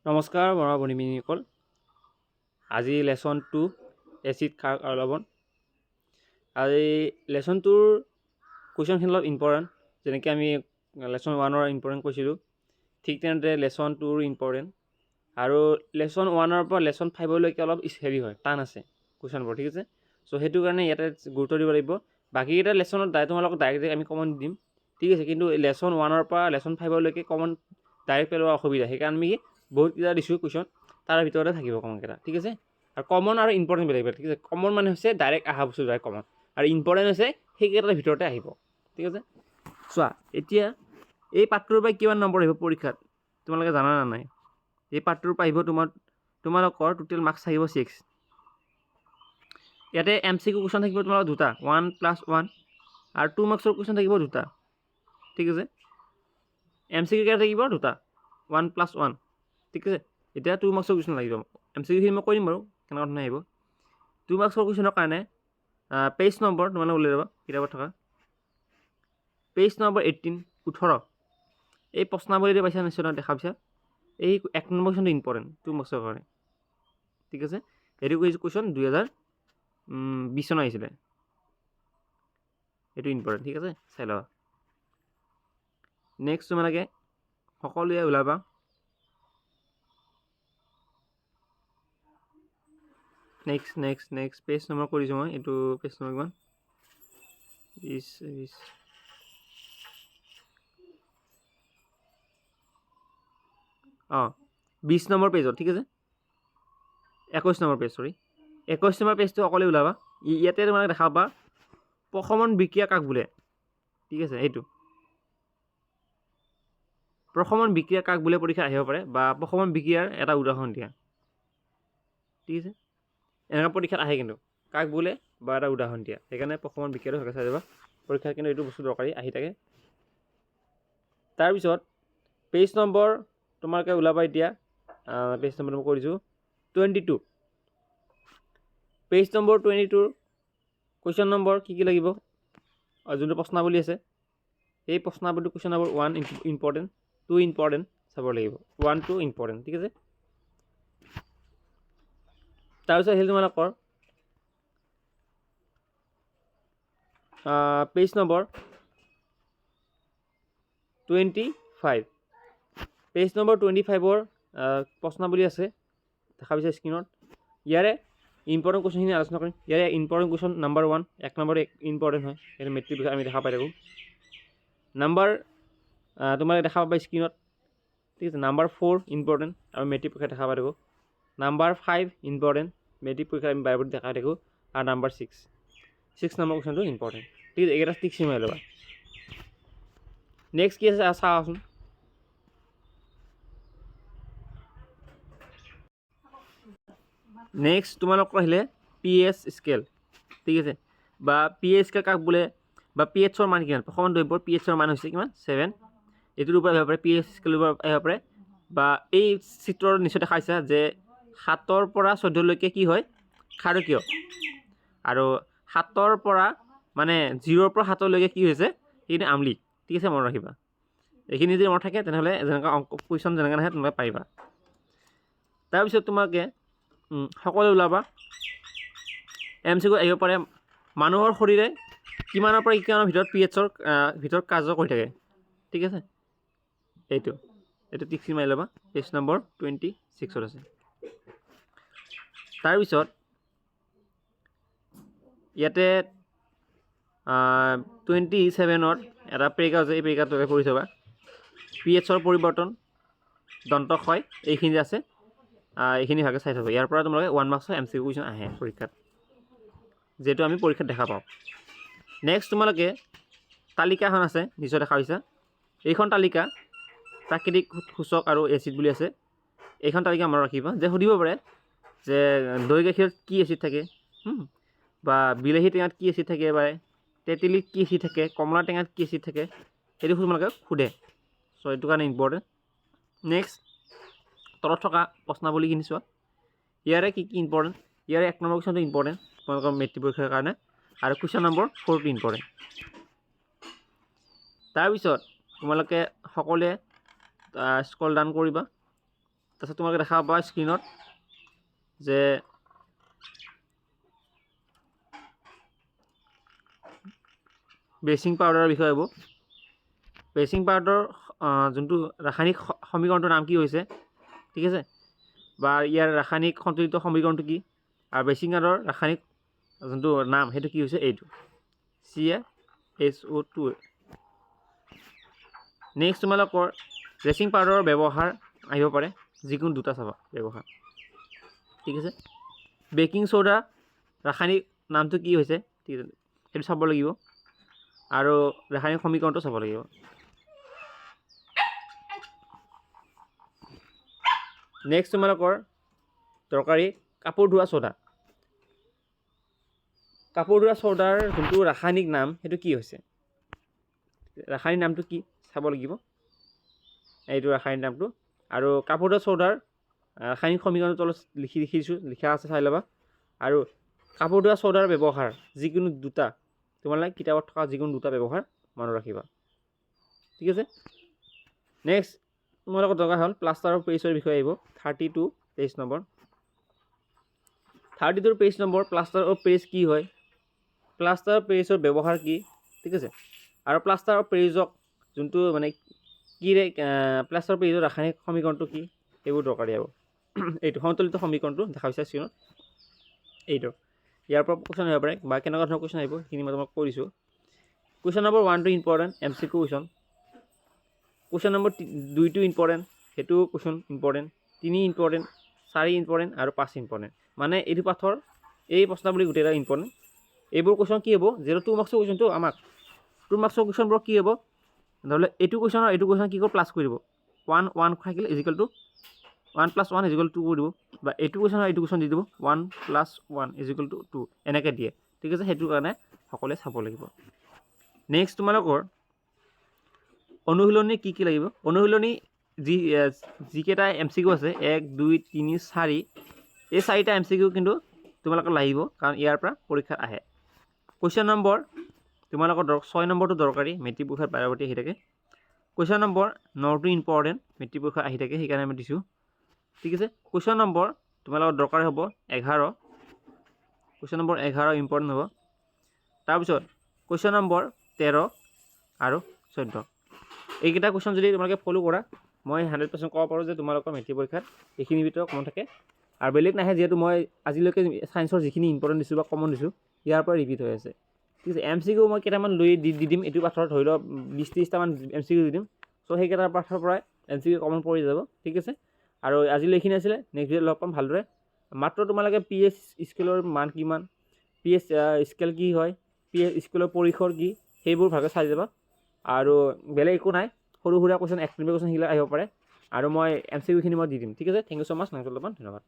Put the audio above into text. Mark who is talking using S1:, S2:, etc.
S1: নমস্কাৰ মৰমৰ বন্ধুসকল। আজি লেসন 2 এচিড ক্ষাৰ আৰু লৱণ। আজি লেসন 2ৰ কুৱেশ্যনখিনি অলপ ইম্পৰ্টেণ্ট, যেনেকৈ আমি লেসন 1ৰ ইম্পৰ্টেণ্ট কৈছিলোঁ, ঠিক তেনেদৰে লেসন 2ৰ ইম্পৰ্টেণ্ট। আৰু লেসন 1ৰ পৰা লেসন 5লৈকে অলপ হেৰি হয়, টান আছে কুৱেশ্যনবোৰ, ঠিক আছে। চ' সেইটো কাৰণে ইয়াতে গুৰুত্ব দিব লাগিব। বাকীকেইটা লেসনত তোমালোকক ডাইৰেক্ট আমি কমন দিম, ঠিক আছে। কিন্তু লেসন 1ৰ পৰা লেসন 5লৈকে কমন ডাইৰেক্ট পেলোৱা অসুবিধা, সেইকাৰণে আমি বহুতকেইটা দিছোঁ কুৱেশ্যন, তাৰ ভিতৰতে থাকিব কমনকেইটা, ঠিক আছে। আৰু কমন আৰু ইম্পৰ্টেণ্ট বেলেগ বেলেগ, ঠিক আছে। কমন মানে হৈছে ডাইৰেক্ট অহা বস্তু ডাইৰেক্ট কমন, আৰু ইম্পৰ্টেণ্ট হৈছে সেইকেইটাৰ ভিতৰতে আহিব, ঠিক আছে। চোৱা এতিয়া এই পাঠটোৰ পৰা কিমান নম্বৰ আহিব পৰীক্ষাত তোমালোকে জানা নে নাই? এই পাঠটোৰ পৰা আহিব তোমালোকৰ টোটেল মাৰ্কছ থাকিব 6। ইয়াতে MCQ কুৱেশ্যন থাকিব তোমালোকৰ দুটা, 1+1, আৰু 2 মাৰ্কছৰ কুৱেশ্যন থাকিব দুটা, ঠিক আছে। MCQ কেইটা থাকিব দুটা, 1+1, ঠিক আছে। এতিয়া 2 মাৰ্কছৰ কুৱেশ্যন লাগিব। MCQখিনি মই কৈ দিম বাৰু কেনেকুৱা ধৰণে আহিব। 2 মাৰ্কছৰ কুৱেশ্যনৰ কাৰণে পেজ নম্বৰ তোমালোকে উলিয়াই ল'বা কিতাপত থকা, পেজ নম্বৰ 18 এই প্ৰশ্নাৱলীটো পাইছা নিশ্চয় দেখা পাইছা। এই 1 নম্বৰ কুৱেশ্যনটো ইম্পৰ্টেণ্ট 2 মাৰ্কছৰ কাৰণে, ঠিক আছে। এইটো কুৱেশ্যন 2020 চনত আহিছিলে, এইটো ইম্পৰ্টেণ্ট, ঠিক আছে, চাই ল'বা। নেক্সট তোমালোকে সকলোৱে ওলাবা নেক্সট পেজ নম্বৰ কৰিছোঁ মই। এইটো পেজ নম্বৰ কিমান? 20 নম্বৰ পেজত, ঠিক আছে। 21 নম্বৰ পেজ, 21 নম্বৰ পেজটো অকলে ওলাবা। ইয়াতে তোমালোকে দেখা পাবা প্ৰশমন বিক্ৰিয়া কাক বোলে, ঠিক আছে। এইটো প্ৰশমন বিক্ৰিয়া কাক বোলে পৰীক্ষা আহিব পাৰে, বা প্ৰশমন বিক্ৰিয়াৰ এটা উদাহৰণ দিয়া, ঠিক আছে। এনেকুৱা পৰীক্ষাত আহে কিন্তু কাক বোলে বা এটা উদাহৰণ দিয়া, সেইকাৰণে প্ৰশমন বিক্ৰিয়াটো ভালকৈ চাই যাবা পৰীক্ষাত, কিন্তু এইটো বস্তু দৰকাৰী আহি থাকে। তাৰপিছত পেজ নম্বৰ তোমালোকে ওলাবা এতিয়া। পেজ নম্বৰ মই কৰিছোঁ 22। পেজ নম্বৰ 22ৰ কুৱেশ্যন নম্বৰ কি লাগিব, যোনটো প্ৰশ্নাৱলী আছে এই প্ৰশ্নাৱলীটো কুৱেশ্যন নম্বৰ 1 ইম্পৰ্টেণ্ট, 2 ইম্পৰ্টেণ্ট চাব লাগিব, 1, 2 ইম্পৰ্টেণ্ট, ঠিক আছে। তাৰপিছত আহিল তোমালোকৰ পেজ নম্বৰ 25। পেজ নম্বৰ 25ৰ প্ৰশ্নাৱলী আছে, দেখা পাইছে স্ক্ৰীণত। ইয়াৰে ইম্পৰ্টেণ্ট কুৱেশ্যনখিনি আলোচনা কৰিম। ইয়াৰে important question number 1, 1 number important হয়, এইটো মেট্ৰিক পৰীক্ষা আমি দেখা পাই থাকোঁ। নাম্বাৰ তোমালোকে দেখা পাবা স্ক্ৰীণত, ঠিক আছে। নাম্বাৰ 4 ইম্পৰ্টেণ্ট, আৰু মেট্ৰিক পৰীক্ষা দেখা পাই থাকোঁ। নাম্বাৰ 5 ইম্পৰ্টেণ্ট, মেট্ৰিক পৰীক্ষা আমি বাৰে দেখাই থাকোঁ। আৰু নাম্বাৰ 6 নম্বৰ কুৱেশ্যনটো ইম্পৰ্টেণ্ট, ঠিক আছে। এইকেইটা টিক চিমাই ল'বা। নেক্সট কি আছে চাওঁচোন। নেক্সট তোমালোকৰ আহিলে pH স্কেল, ঠিক আছে। বা pH স্কেল কাক বোলে, বা pHৰ মান কিমান, প্ৰশমন দ্ৰব্যৰ pHৰ মান হৈছে কিমান 7। এইটোৰ ওপৰত আহিব পাৰে, pH স্কেলৰ ওপৰত আহিব পাৰে। বা এই চিত্ৰৰ নিশ্চয় দেখাইছা যে 7ৰ পৰা 14লৈকে কি হয়, ক্ষাৰকীয়, আৰু 7ৰ পৰা মানে 0ৰ পৰা 7লৈকে কি হৈছে, সেইখিনি আম্লিক, ঠিক আছে। মনত ৰাখিবা, এইখিনি যদি মনত থাকে তেনেহ'লে যেনেকুৱা কুৱেশ্যন যেনেকৈ নাহে তোমালোকে পাৰিবা। তাৰপিছত তোমালোকে সকলোৱে ওলাবা। MCQ আহিব পাৰে, মানুহৰ শৰীৰে কিমানৰ পৰা কিমানৰ ভিতৰত pHৰ ভিতৰত কাৰ্য কৰি থাকে, ঠিক আছে। এইটো টিক চিন মাৰি ল'বা, পেজ নম্বৰ 26ত আছে। তাৰপিছত ইয়াতে 27ত এটা পেৰেগ্ৰাফ আছে, এই পেৰেগ্ৰাফটো পঢ়ি থবা। pHৰ পৰিৱৰ্তন, দন্তক্ষয়, এইখিনি আছে, এইখিনি ভালকৈ চাই থ'ব। ইয়াৰ পৰা তোমালোকে 1 মাৰ্কছৰ MCQ কুৱেশ্যন আহে পৰীক্ষাত, যিহেতু আমি পৰীক্ষাত দেখা পাওঁ। নেক্সট তোমালোকে তালিকা এখন আছে, নিশ্চয় দেখা পাইছা। এইখন তালিকা প্ৰাকৃতিক সূচক আৰু এচিড বুলি আছে। এইখন তালিকা মনত ৰাখিবা, যে সুধিব পাৰে যে দৈ গাখীৰত কি এচিড থাকে, বা বিলাহী টেঙাত কি এচিড থাকে, বা তেঁতেলীত কি এচিড থাকে, কমলা টেঙাত কি এচিড থাকে, সেইটো তোমালোকে সোধে। চ' এইটো কাৰণে ইম্পৰ্টেণ্ট। নেক্সট তলত থকা প্ৰশ্নাৱলীখিনি চোৱা, ইয়াৰে কি ইম্পৰ্টেণ্ট। ইয়াৰে 1 নম্বৰ কুৱেশ্যনটো ইম্পৰ্টেণ্ট তোমালোকৰ মেট্ৰিক পৰীক্ষাৰ কাৰণে, আৰু কুৱেশ্যন নম্বৰ 4টো ইম্পৰ্টেণ্ট। তাৰপিছত তোমালোকে সকলোৱে স্ক্ৰল ডাউন কৰিবা। তাৰপিছত তোমালোকে দেখা পাবা স্ক্ৰীনত যে বেচিং পাউডাৰৰ বিষয়ে হ'ব। বেচিং পাউডাৰৰ যোনটো ৰাসায়নিক সমীকৰণটোৰ নাম কি হৈছে, ঠিক আছে, বা ইয়াৰ ৰাসায়নিক সন্তুলিত সমীকৰণটো কি, আৰু বেচিং পাউডাৰৰ ৰাসায়নিক যোনটো নাম সেইটো কি হৈছে, এইটো CaSO2। নেক্সট তোমালোকৰ বেচিং পাউডাৰৰ ব্যৱহাৰ আহিব পাৰে, যিকোনো দুটা চাবা ব্যৱহাৰ, ঠিক আছে। বেকিং চ'ডা ৰাসায়নিক নামটো কি হৈছে, ঠিক আছে, সেইটো চাব লাগিব, আৰু ৰাসায়নিক সমীকৰণটো চাব লাগিব। নেক্সট তোমালোকৰ দৰকাৰী কাপোৰ ধোৱা চ'ডা। কাপোৰ ধোৱা চ'ডাৰ যোনটো ৰাসায়নিক নাম সেইটো কি হৈছে, ৰাসায়নিক নামটো কি চাব লাগিব, এইটো ৰাসায়নিক নামটো। আৰু কাপোৰ ধোৱা চ'ডাৰ ৰাসায়নিক সমীকৰণটো তলত লিখা আছে, চাই ল'বা। আৰু কাপোৰ ধোৱা চ'ডাৰ ব্যৱহাৰ যিকোনো দুটা, তোমালোকে কিতাপত থকা যিকোনো দুটা ব্যৱহাৰ মনত ৰাখিবা, ঠিক আছে। নেক্সট তোমালোকৰ দৰকাৰ হ'ল প্লাষ্টাৰ অফ পেৰিছৰ বিষয়ে আহিব, 32 page number. 32 page number plaster of Paris কি হয়, প্লাষ্টাৰ অফ পেৰিছৰ ব্যৱহাৰ কি, ঠিক আছে। আৰু প্লাষ্টাৰ অফ পেৰিছক যোনটো মানে কি প্লাষ্টাৰ অফ পেৰিছৰ ৰাসায়নিক সমীকৰণটো কি, এইবোৰ দৰকাৰী আৰু এইটো সন্তুলিত সমীকৰণটো দেখা পাইছা স্ক্ৰীনত, এইটো ইয়াৰ পৰা কুৱেশ্যন আহিব পাৰে বা কেনেকুৱা ধৰণৰ কুৱেশ্যন আহিব সেইখিনি মই তোমাক কৈ দিছোঁ। কুৱেশ্যন নম্বৰ 1টো important MCQ question, question number 2টো ইম্পৰ্টেণ্ট, সেইটো কুৱেশ্যন ইম্পৰ্টেণ্ট, 3 ইম্পৰ্টেণ্ট, 4 ইম্পৰ্টেণ্ট আৰু 5 ইম্পৰ্টেণ্ট। মানে এইটো পাঠৰ এই প্ৰশ্নাৱলী গোটেইটা ইম্পৰ্টেণ্ট। এইবোৰ কুৱেশ্যন কি হ'ব, যিহেতু 2 মাৰ্কছৰ কুৱেশ্যনটো আমাক 2 মাৰ্কছৰ কুৱেশ্যনবোৰ কি হ'ব, ধৰি লওক এইটো কুৱেশ্যন আৰু এইটো কুৱেশ্যন কি কৰিব প্লাছ কৰি দিব, 1 থাকিলে ইজিকেল টু 1 + 1 ইজিকেল টু কৰি দিব, বা এইটো কুৱেশ্যন আৰু এইটো কুৱেশ্যন দি দিব 1 + 1 ইজিকেল টু 2 এনেকৈ দিয়ে, ঠিক আছে। সেইটো কাৰণে সকলোৱে চাব লাগিব। নেক্সট তোমালোকৰ অনুশীলনী কি কি লাগিব, অনুশীলনী যিকেইটা MCQ আছে 1, 2, 3, 4, এই 4টা MCQ কিন্তু তোমালোকৰ লাগিব, কাৰণ ইয়াৰ পৰা পৰীক্ষাত আহে। কুৱেশ্যন নম্বৰ তোমালোকৰ 6 নম্বৰটো দৰকাৰী, মেট্ৰিক পৰীক্ষাত বাৰে আহি থাকে। কুৱেশ্যন নম্বৰ 9টো ইম্পৰ্টেণ্ট, মেট্ৰিক পৰীক্ষাত আহি থাকে, সেইকাৰণে আমি দিছোঁ, ঠিক আছে। কুৱেশ্যন নম্বৰ তোমালোকৰ দৰকাৰী হ'ব 11, কুৱেশ্যন নম্বৰ 11 ইম্পৰ্টেণ্ট হ'ব। তাৰপিছত কুৱেশ্যন নম্বৰ 13 আৰু 14, এইকেইটা কুৱেশ্যন যদি তোমালোকে ফ'ল' কৰা, মই 100% ক'ব পাৰোঁ যে তোমালোকৰ মেট্ৰিক পৰীক্ষাত এইখিনিৰ ভিতৰত কমন থাকে। আৰু বেলেগ নাহে, যিহেতু মই আজিলৈকে ছায়েন্সৰ যিখিনি ইম্পৰ্টেণ্ট দিছোঁ বা কমন দিছোঁ ইয়াৰ পৰা ৰিপিট হৈ আছে, ঠিক আছে। MCQ মই কেইটামান লৈ দি দিম, এইটো পাঠৰ ধৰি লওক 20-30টামান MCQ দি দিম, চ' সেইকেইটা পাঠৰ পৰাই MCQ কমন পৰি যাব, ঠিক আছে। আৰু আজিলৈ এইখিনি আছিলে, নেক্সট ভিডিঅ'ত লগ পাম ভালদৰে। মাত্ৰ তোমালোকে PH স্কেলৰ মান কিমান, PH স্কেল কি হয়, PH স্কেলৰ পৰিসৰ কি, সেইবোৰ ভালকৈ চাই যাবা। আৰু বেলেগ একো নাই, সৰু সুৰা কুৱেশ্যন এক্সপ্লেইন কুৱেশ্যন আহিব পাৰে, আৰু মই MCQখিনি মই দি দিম, ঠিক আছে। Thank you so' much, next লগ পাম, ধন্যবাদ।